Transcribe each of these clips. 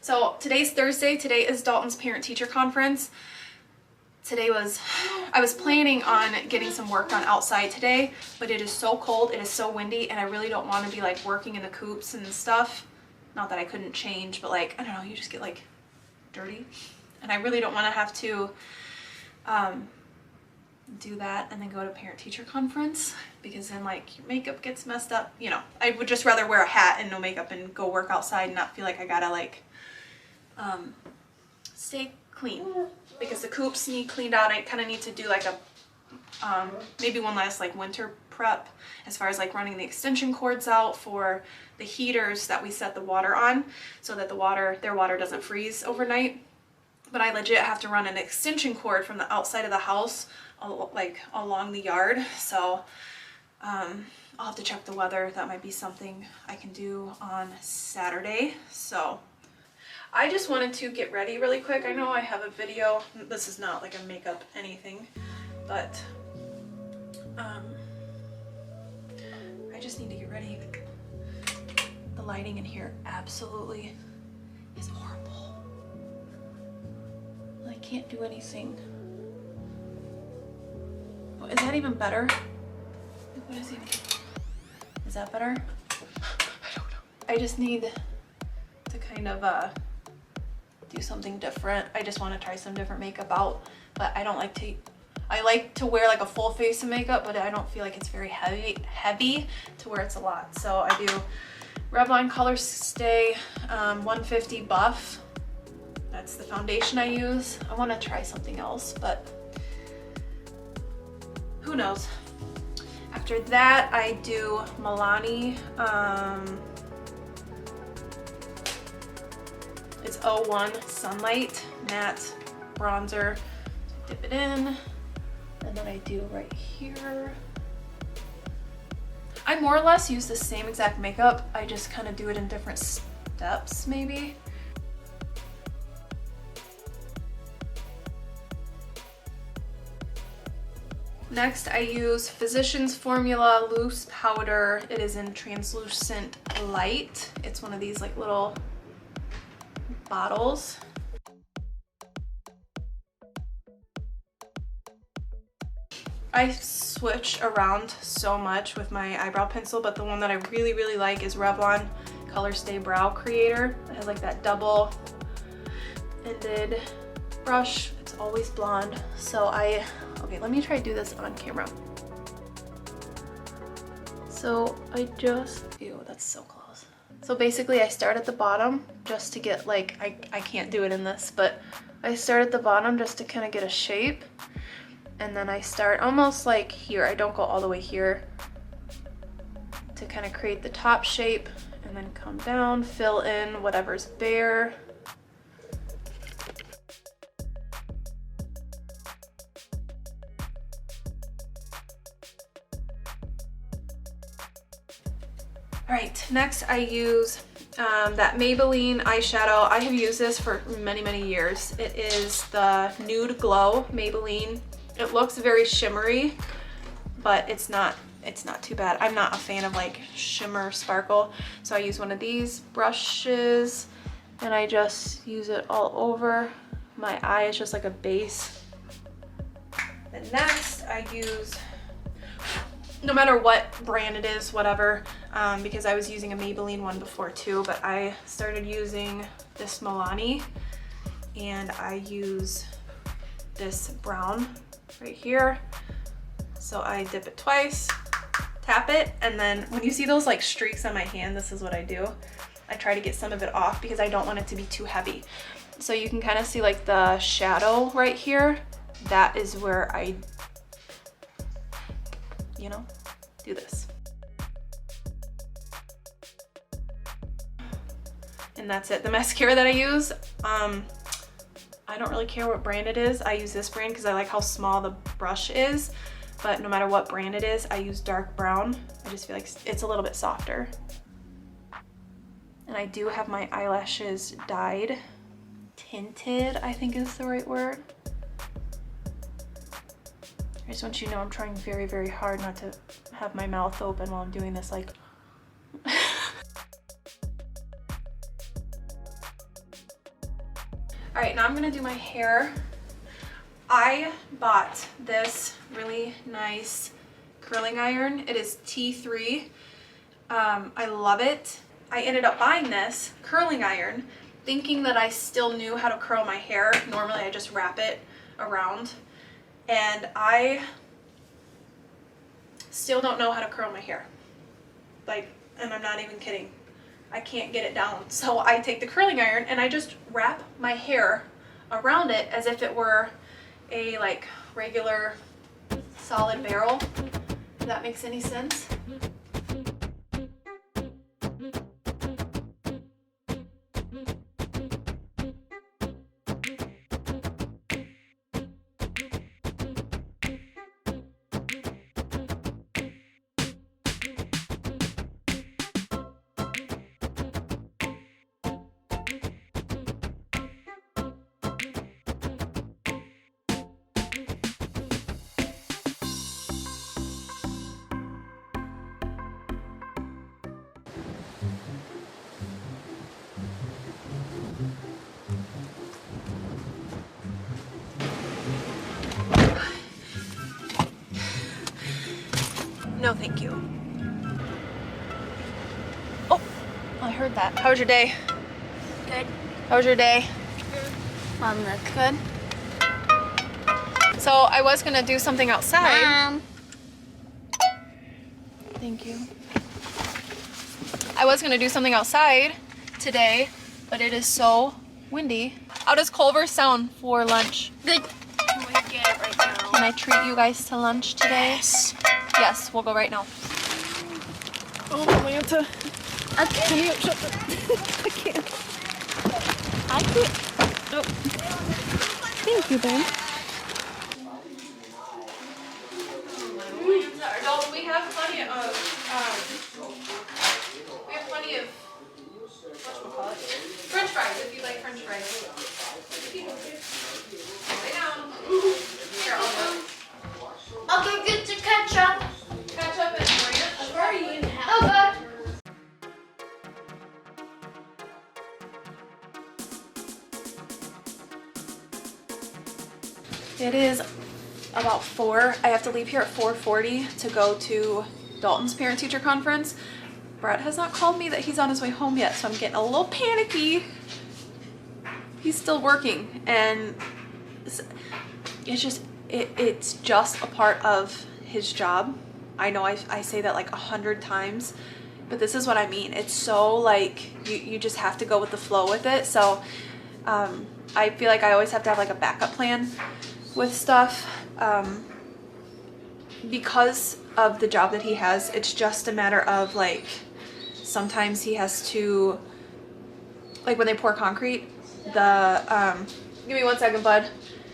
So today's Thursday. Today is Dalton's parent-teacher conference. I was planning on getting some work done outside today, but it is so cold, it is so windy, and I really don't want to be like working in the coops and stuff. Not that I couldn't change, but like, I don't know, you just get like dirty. And I really don't want to have to do that and then go to parent-teacher conference, because then like your makeup gets messed up. You know, I would just rather wear a hat and no makeup and go work outside and not feel like I gotta like stay clean, because the coops need cleaned out. I kind of need to do like a maybe one last like winter prep as far as like running the extension cords out for the heaters that we set the water on, so that their water doesn't freeze overnight. But I legit have to run an extension cord from the outside of the house like along the yard, so I'll have to check the weather. That might be something I can do on Saturday. So I just wanted to get ready really quick. I know I have a video. This is not like a makeup anything, but I just need to get ready. The lighting in here absolutely is horrible. I can't do anything. Oh, is that even better? What is that better? I don't know. I just need to kind of do something different. I just want to try some different makeup out, but I like to wear like a full face of makeup, but I don't feel like it's very heavy to where it's a lot. So I do Revlon Color Stay 150 Buff. That's the foundation I use. I want to try something else, but who knows. After that, I do Milani. It's 01 Sunlight Matte Bronzer. Dip it in, and then I do right here. I more or less use the same exact makeup. I just kind of do it in different steps, maybe. Next, I use Physicians Formula Loose Powder. It is in Translucent Light. It's one of these like little bottles. I switch around so much with my eyebrow pencil, but the one that I really, really like is Revlon Color Stay Brow Creator. It has like that double-ended brush. It's always blonde. So okay, let me try to do this on camera. So ew, that's so close. So basically I start at the bottom just to get like, I can't do it in this, but I start at the bottom just to kind of get a shape. And then I start almost like here. I don't go all the way here, to kind of create the top shape, and then come down, fill in whatever's bare. All right, next I use that Maybelline eyeshadow. I have used this for many, many years. It is the Nude Glow Maybelline. It looks very shimmery, but it's not too bad. I'm not a fan of like shimmer sparkle, so I use one of these brushes and I just use it all over my eye. It's just like a base. Then next I use, no matter what brand it is, whatever, because I was using a Maybelline one before too, but I started using this Milani, and I use this brown right here. So I dip it twice, tap it, and then when you see those like streaks on my hand, this is what I do. I try to get some of it off because I don't want it to be too heavy. So you can kind of see like the shadow right here. That is where I, you know, do this. And that's it. The mascara that I use, I don't really care what brand it is. I use this brand because I like how small the brush is, but no matter what brand it is, I use dark brown. I just feel like it's a little bit softer. And I do have my eyelashes dyed, tinted, I think is the right word. I just want you to know I'm trying very, very hard not to have my mouth open while I'm doing this, like. All right, now I'm gonna do my hair. I bought this really nice curling iron. It is T3. I love it. I ended up buying this curling iron thinking that I still knew how to curl my hair. Normally I just wrap it around, and I still don't know how to curl my hair. Like, and I'm not even kidding. I can't get it down. So I take the curling iron and I just wrap my hair around it as if it were a like regular solid barrel. If that makes any sense. No, thank you. Oh, I heard that. How was your day? Good. How was your day? Mom, look. Good. So I was gonna do something outside. Mom. Thank you. I was gonna do something outside today, but it is so windy. How does Culver sound for lunch? Good. Can we get it right now? Can I treat you guys to lunch today? Yes. Yes, we'll go right now. Oh, Atlanta. Okay. Can you shut the... I can't. I can't. Oh. Thank you, babe. Adults, we have plenty of, French fries, if you like French fries. Lay down. Here, I'll go. I'll go get the ketchup. Ketchup and ranch. I've already eaten half. Okay. It is about 4. I have to leave here at 4:40 to go to Dalton's parent-teacher conference. Brett has not called me that he's on his way home yet, so I'm getting a little panicky. He's still working, and it's just it's just a part of his job. I know I say that like 100 times, but this is what I mean. It's so like you just have to go with the flow with it. So I feel like I always have to have like a backup plan with stuff. Because of the job that he has, it's just a matter of like sometimes he has to, like when they pour concrete, give me 1 second, bud.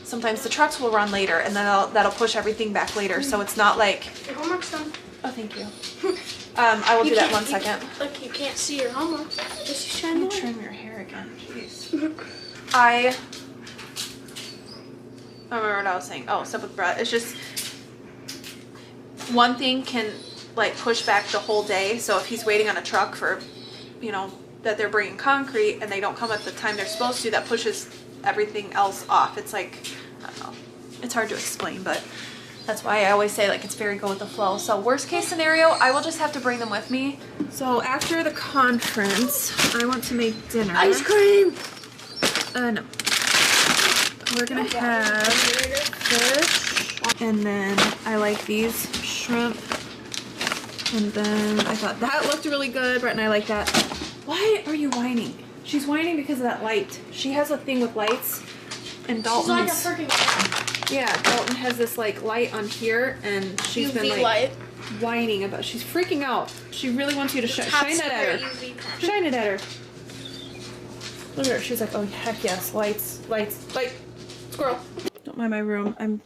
Sometimes the trucks will run later, and then that'll push everything back later. So it's not like. Your homework's done. Oh, thank you. I will do that 1 second. Look, you can't see your homework. Just shine the light. Trim your hair again, jeez. I don't remember what I was saying. Oh, stuff with Brett. It's just one thing can like push back the whole day. So if he's waiting on a truck for, that they're bringing concrete and they don't come at the time they're supposed to, that pushes everything else off. It's like, I don't know. It's hard to explain, but that's why I always say like it's very go with the flow. So worst case scenario, I will just have to bring them with me. So after the conference, I want to make dinner. Ice cream. No. We're gonna have fish, and then I like these shrimp, and then I thought that looked really good. Brett and I like that. Why are you whining? She's whining because of that light. She has a thing with lights, and Dalton. She's like a freaking. Yeah, Dalton has this like light on here, and she's UV been like light. whining about. She's freaking out. She really wants you to shine that at her. Shine it at her. Look at her. She's like, oh heck yes, lights, light. Squirrel. Don't mind my room.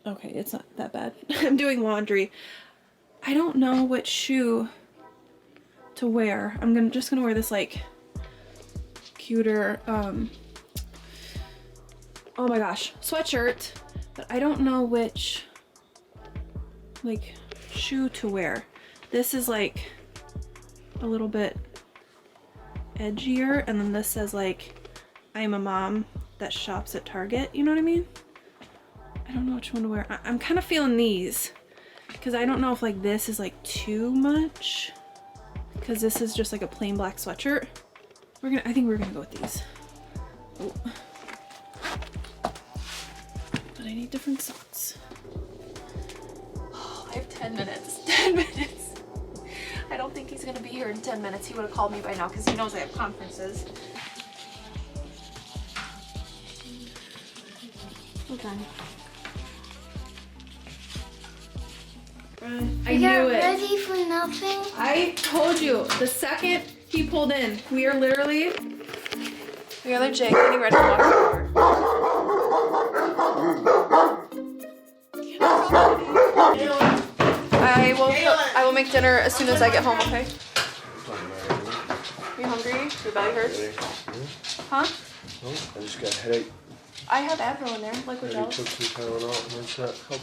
Okay, it's not that bad. I'm doing laundry. I don't know which shoe to wear. I'm just gonna wear this like cuter oh my gosh, sweatshirt, but I don't know which like shoe to wear. This is like a little bit edgier, and then this says like I'm a mom that shops at Target, you know what I mean? I don't know which one to wear. I'm kind of feeling these because I don't know if like this is like too much because this is just like a plain black sweatshirt. I think we're gonna go with these. Oh. But I need different socks. Oh, I have 10 minutes. 10 minutes. I don't think he's gonna be here in 10 minutes. He would have called me by now because he knows I have conferences. Okay. I knew it. Ready for nothing? I told you the second he pulled in, we are literally. The other Jake getting ready to walk the door. I will make dinner as soon as I get home, okay? You hungry? Your belly hurts? Huh? No, I just got a headache. I have Advil in there, liquid I gel. took some Tylenol and what's that help?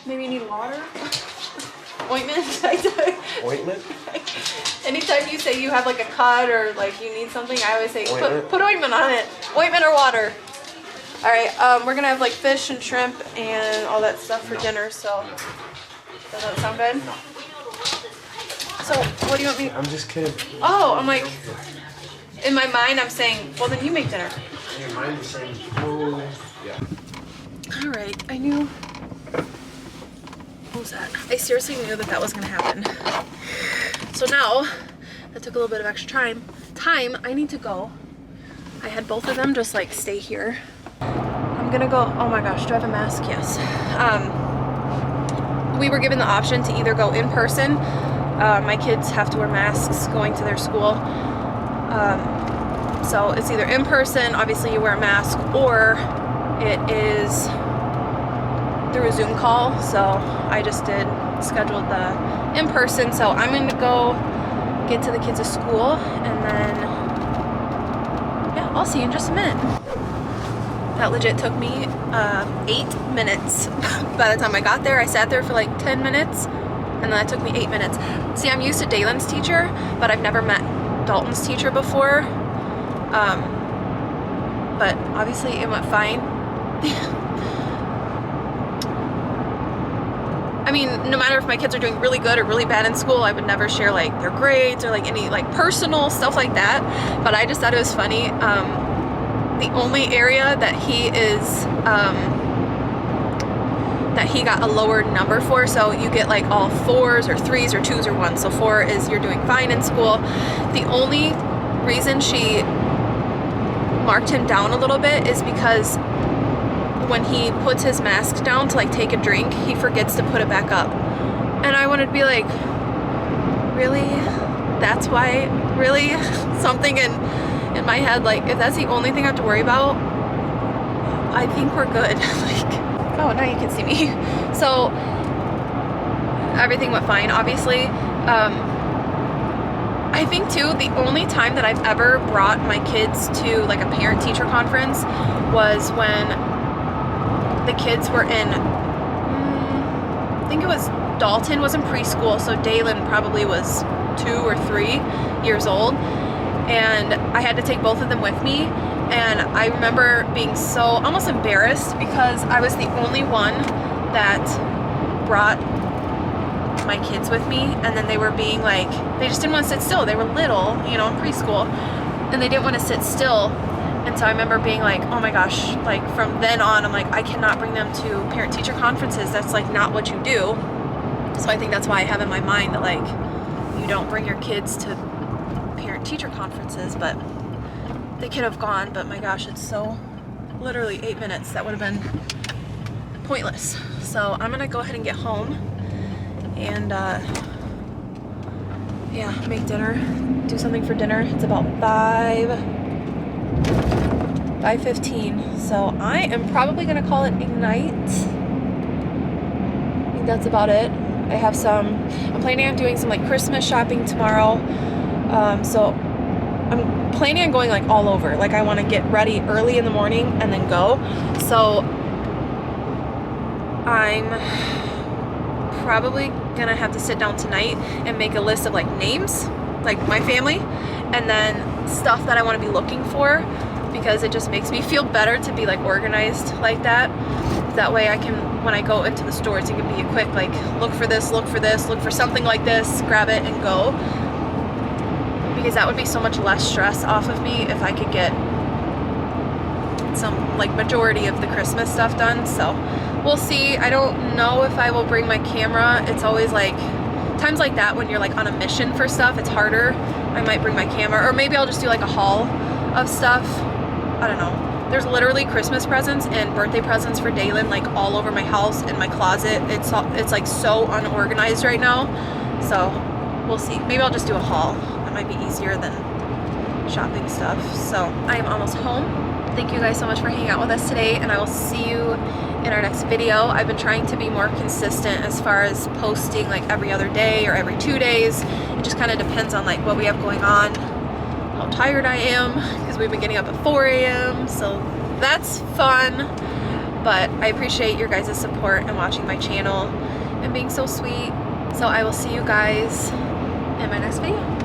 Maybe you need water? Ointment? Ointment? Anytime you say you have like a cut or like you need something, I always say Ointment? put ointment on it. Ointment or water. All right, we're gonna have like fish and shrimp and all that stuff for dinner. So does that sound good? No. So what do you want me? I'm just kidding. Oh, I'm like, in my mind, I'm saying, well then you make dinner. Your mind is saying, oh, yeah. All right, I knew. What was that? I seriously knew that was gonna happen. So now, that took a little bit of extra time. I need to go. I had both of them just like stay here. I'm gonna go, oh my gosh, do I have a mask? Yes. We were given the option to either go in person. My kids have to wear masks going to their school. So it's either in person, obviously you wear a mask, or it is through a Zoom call. So I just scheduled the in person. So I'm gonna go get to the kids at school and then, yeah, I'll see you in just a minute. That legit took me 8 minutes. By the time I got there, I sat there for like 10 minutes and then that took me 8 minutes. See, I'm used to Dalen's teacher, but I've never met Dalton's teacher before. But obviously it went fine. I mean, no matter if my kids are doing really good or really bad in school, I would never share like their grades or like any like personal stuff like that. But I just thought it was funny. The only area that he is, that he got a lower number for, so you get like all 4s or 3s or 2s or 1s. So 4 is you're doing fine in school. The only reason she marked him down a little bit is because when he puts his mask down to like take a drink, he forgets to put it back up. And I wanted to be like, really? That's why? Really? Something in my head, like, if that's the only thing I have to worry about, I think we're good. Like, oh, now you can see me. So everything went fine, obviously. I think too, the only time that I've ever brought my kids to like a parent-teacher conference was when the kids were in, I think it was Dalton was in preschool, so Dalen probably was 2 or 3 years old, and I had to take both of them with me. And I remember being so almost embarrassed because I was the only one that brought my kids with me, and then they were being like, they just didn't want to sit still. They were little, you know, in preschool, and they didn't want to sit still. And so I remember being like, oh my gosh, like from then on, I'm like, I cannot bring them to parent-teacher conferences. That's like not what you do. So I think that's why I have in my mind that like, you don't bring your kids to parent-teacher conferences, but they could have gone, but my gosh, it's so literally 8 minutes. That would have been pointless. So I'm gonna go ahead and get home and yeah, make dinner, do something for dinner. It's about 5:15, so I am probably gonna call it a night. I think that's about it. I'm planning on doing some like Christmas shopping tomorrow, so I'm planning on going like all over. Like I want to get ready early in the morning and then go. So I'm probably gonna have to sit down tonight and make a list of like names, like my family, and then stuff that I want to be looking for because it just makes me feel better to be like organized like that. That way I can, when I go into the stores, it can be a quick like look for this, look for this, look for something like this, grab it and go. Because that would be so much less stress off of me if I could get some like majority of the Christmas stuff done. So we'll see. I don't know if I will bring my camera. It's always like times like that when you're like on a mission for stuff, it's harder. I might bring my camera, or maybe I'll just do like a haul of stuff. I don't know. There's literally Christmas presents and birthday presents for Dalen like all over my house, in my closet. It's like so unorganized right now. So we'll see. Maybe I'll just do a haul. That might be easier than shopping stuff. So I am almost home. Thank you guys so much for hanging out with us today, and I will see you in our next video. I've been trying to be more consistent as far as posting like every other day or every 2 days. It just kind of depends on like what we have going on, how tired I am, because we've been getting up at 4 a.m. So that's fun. But I appreciate your guys' support and watching my channel and being so sweet. So I will see you guys in my next video.